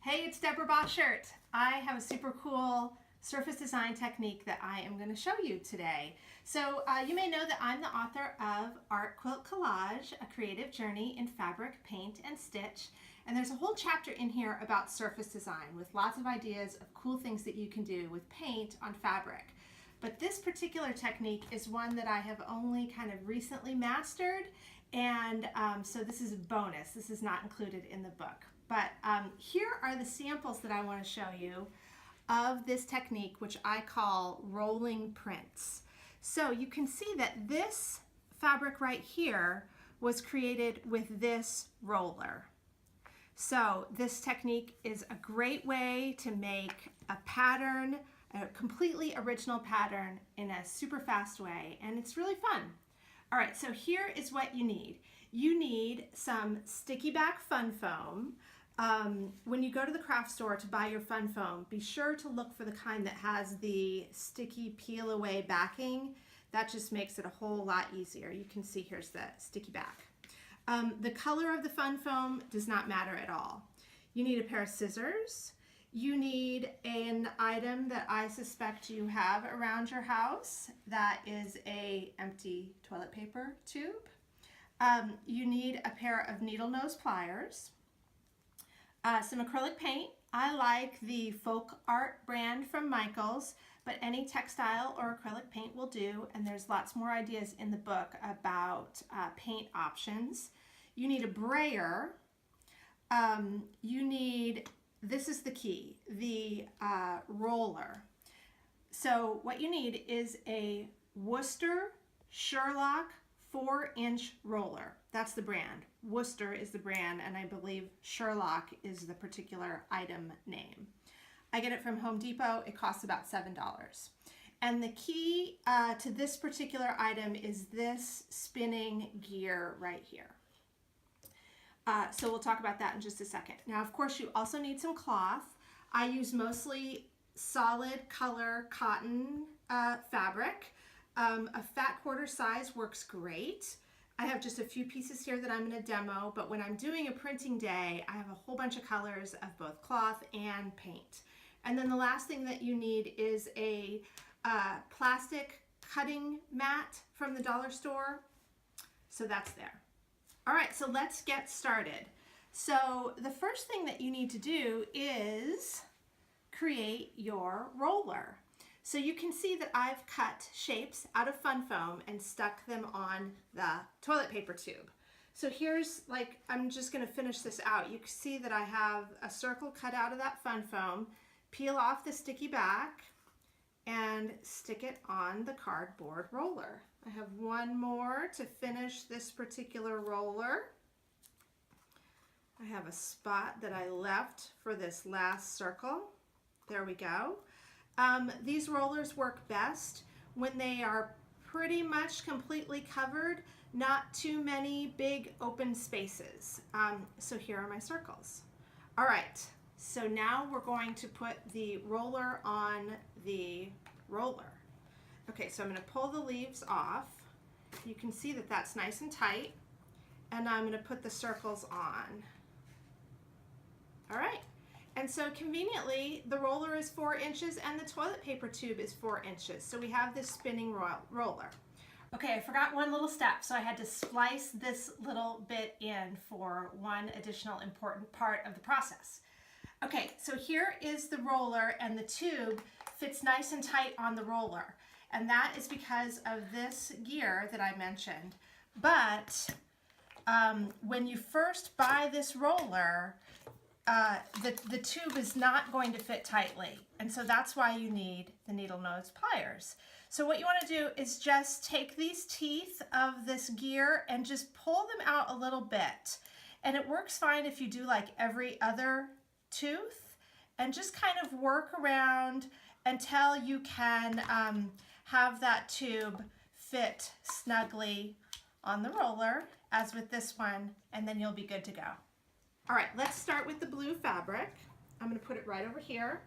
Hey, it's Deborah Boschert. I have a super cool surface design technique that I am going to show you today. So you may know that I'm the author of Art Quilt Collage, A Creative Journey in Fabric, Paint, and Stitch. And there's a whole chapter in here about surface design with lots of ideas of cool things that you can do with paint on fabric. But this particular technique is one that I have only kind of recently mastered, and so this is a bonus. This is not included in the book. But here are the samples that I want to show you of this technique, which I call rolling prints. So you can see that this fabric right here was created with this roller. So this technique is a great way to make a pattern, a completely original pattern in a super fast way, and it's really fun. All right, so here is what you need. You need some sticky back fun foam. When you go to the craft store to buy your fun foam, be sure to look for the kind that has the sticky peel away backing. That just makes it a whole lot easier. You can see here's the sticky back. The color of the fun foam does not matter at all. You need a pair of scissors. You need an item that I suspect you have around your house. That is an empty toilet paper tube. You need a pair of needle nose pliers. Some acrylic paint. I like the Folk Art brand from Michaels, but any textile or acrylic paint will do, and there's lots more ideas in the book about paint options. You need a brayer. You need, this is the key, the roller. So what you need is a Worcester Sherlock 4-inch roller. That's the brand. Worcester is the brand, and I believe Sherlock is the particular item name. I get it from Home Depot. It costs about $7. And the key to this particular item is this spinning gear right here. So we'll talk about that in just a second. Now, of course, you also need some cloth. I use mostly solid color cotton fabric. A fat quarter size works great. I have just a few pieces here that I'm going to demo, but when I'm doing a printing day, I have a whole bunch of colors of both cloth and paint. And then the last thing that you need is a plastic cutting mat from the dollar store. So that's there. All right, so let's get started. So the first thing that you need to do is create your roller. So you can see that I've cut shapes out of fun foam and stuck them on the toilet paper tube. So here's, like, I'm just gonna finish this out. You can see that I have a circle cut out of that fun foam, peel off the sticky back, and stick it on the cardboard roller. I have one more to finish this particular roller. I have a spot that I left for this last circle. There we go. These rollers work best when they are pretty much completely covered, not too many big open spaces. So here are my circles. All right, so now we're going to put the roller on the roller. Okay, so I'm going to pull the leaves off. You can see that that's nice and tight, and I'm going to put the circles on. All right. And so conveniently, the roller is 4 inches and the toilet paper tube is 4 inches. So we have this spinning roller. Okay, I forgot one little step, so I had to splice this little bit in for one additional important part of the process. Okay, so here is the roller, and the tube fits nice and tight on the roller. And that is because of this gear that I mentioned. But when you first buy this roller, the tube is not going to fit tightly, and so that's why you need the needle nose pliers. So what you want to do is just take these teeth of this gear and just pull them out a little bit, and it works fine if you do like every other tooth, and just kind of work around until you can have that tube fit snugly on the roller, as with this one, and then you'll be good to go. All right, let's start with the blue fabric. I'm going to put it right over here.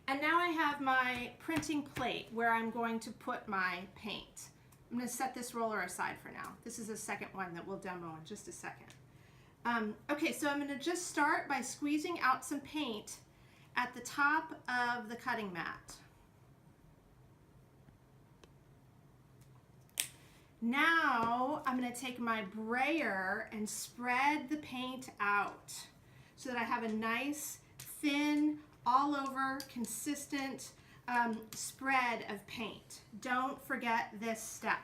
And now I have my printing plate where I'm going to put my paint. I'm going to set this roller aside for now. This is the second one that we'll demo in just a second. Okay, so I'm going to just start by squeezing out some paint at the top of the cutting mat. Now I'm going to take my brayer and spread the paint out so that I have a nice, thin, all over, consistent spread of paint. Don't forget this step.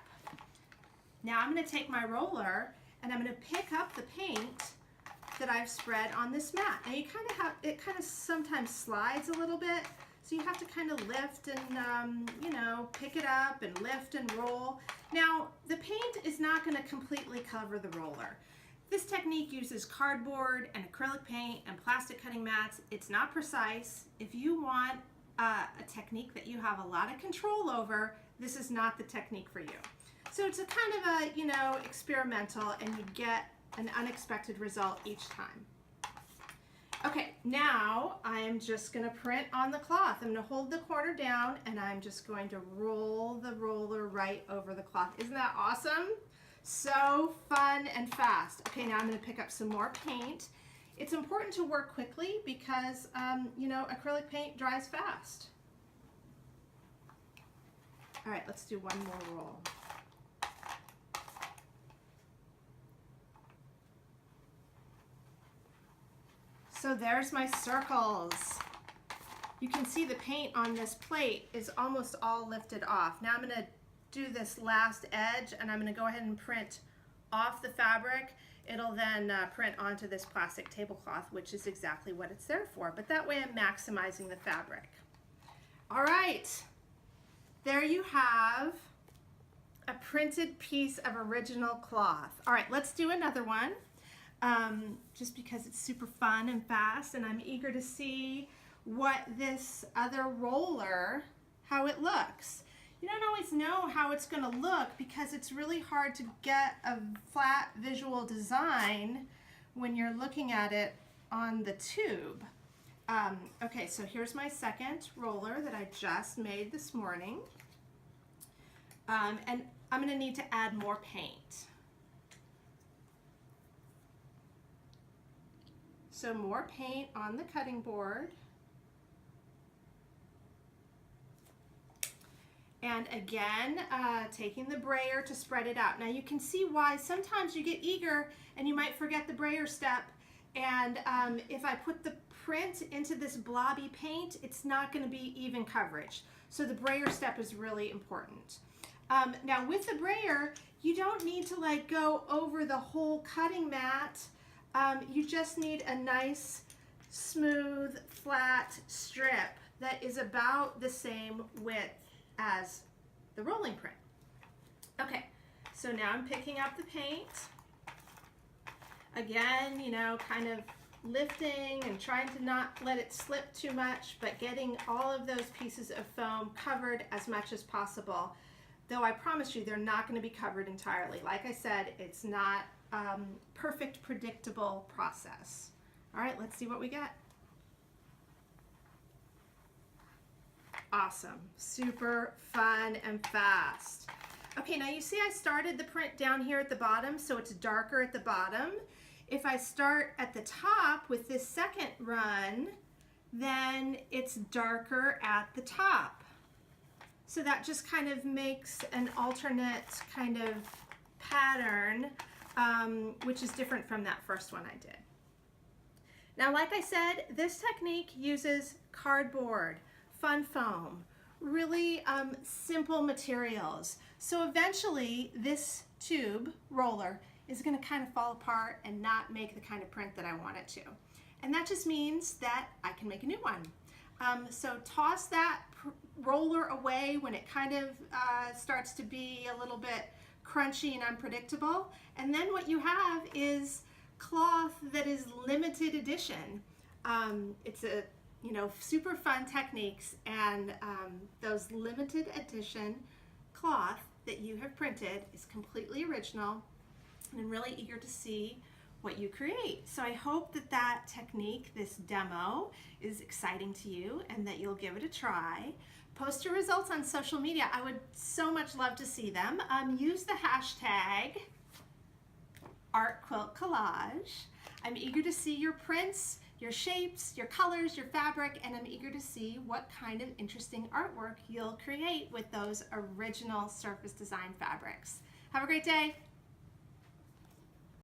Now I'm going to take my roller and I'm going to pick up the paint that I've spread on this mat. Now you kind of have, it kind of sometimes slides a little bit, so you have to kind of lift and, you know, pick it up and lift and roll. Now the paint is not going to completely cover the roller. This technique uses cardboard and acrylic paint and plastic cutting mats. It's not precise. If you want a technique that you have a lot of control over, this is not the technique for you. So it's a kind of a, you know, experimental, and you get an unexpected result each time. Okay, now I am just going to print on the cloth. I'm going to hold the corner down and I'm just going to roll the roller right over the cloth. Isn't that awesome? So fun and fast. Okay, now I'm going to pick up some more paint. It's important to work quickly because, you know, acrylic paint dries fast. All right, let's do one more roll. So there's my circles. You can see the paint on this plate is almost all lifted off. Now I'm going to do this last edge and I'm going to go ahead and print off the fabric. It'll then print onto this plastic tablecloth, which is exactly what it's there for. But that way I'm maximizing the fabric. All right, there you have a printed piece of original cloth. All right, let's do another one. Just because it's super fun and fast, and I'm eager to see what this other roller, how it looks. You don't always know how it's going to look because it's really hard to get a flat visual design when you're looking at it on the tube. Okay, so here's my second roller that I just made this morning. And I'm going to need to add more paint. So more paint on the cutting board. And again, taking the brayer to spread it out. Now you can see why sometimes you get eager and you might forget the brayer step. And if I put the print into this blobby paint, it's not going to be even coverage. So the brayer step is really important. Now with the brayer, you don't need to like go over the whole cutting mat. You just need a nice, smooth, flat strip that is about the same width as the rolling print. Okay, so now I'm picking up the paint. Again, you know, kind of lifting and trying to not let it slip too much, but getting all of those pieces of foam covered as much as possible. Though I promise you, they're not going to be covered entirely. Like I said, it's not perfect, predictable process. All right, let's see what we get. Awesome, super fun and fast. Okay, now you see I started the print down here at the bottom, so it's darker at the bottom. If I start at the top with this second run, then it's darker at the top. So that just kind of makes an alternate kind of pattern, which is different from that first one I did. Now, like I said, this technique uses cardboard, fun foam, really simple materials. So eventually this tube roller is going to kind of fall apart and not make the kind of print that I want it to. And that just means that I can make a new one. So toss that roller away when it kind of starts to be a little bit crunchy and unpredictable. And then what you have is cloth that is limited edition. It's a, you know, super fun techniques, and those limited edition cloth that you have printed is completely original, and I'm really eager to see what you create. So I hope that that technique, this demo, is exciting to you and that you'll give it a try. Post your results on social media. I would so much love to see them. Use the hashtag ArtQuiltCollage. I'm eager to see your prints, your shapes, your colors, your fabric, and I'm eager to see what kind of interesting artwork you'll create with those original surface design fabrics. Have a great day.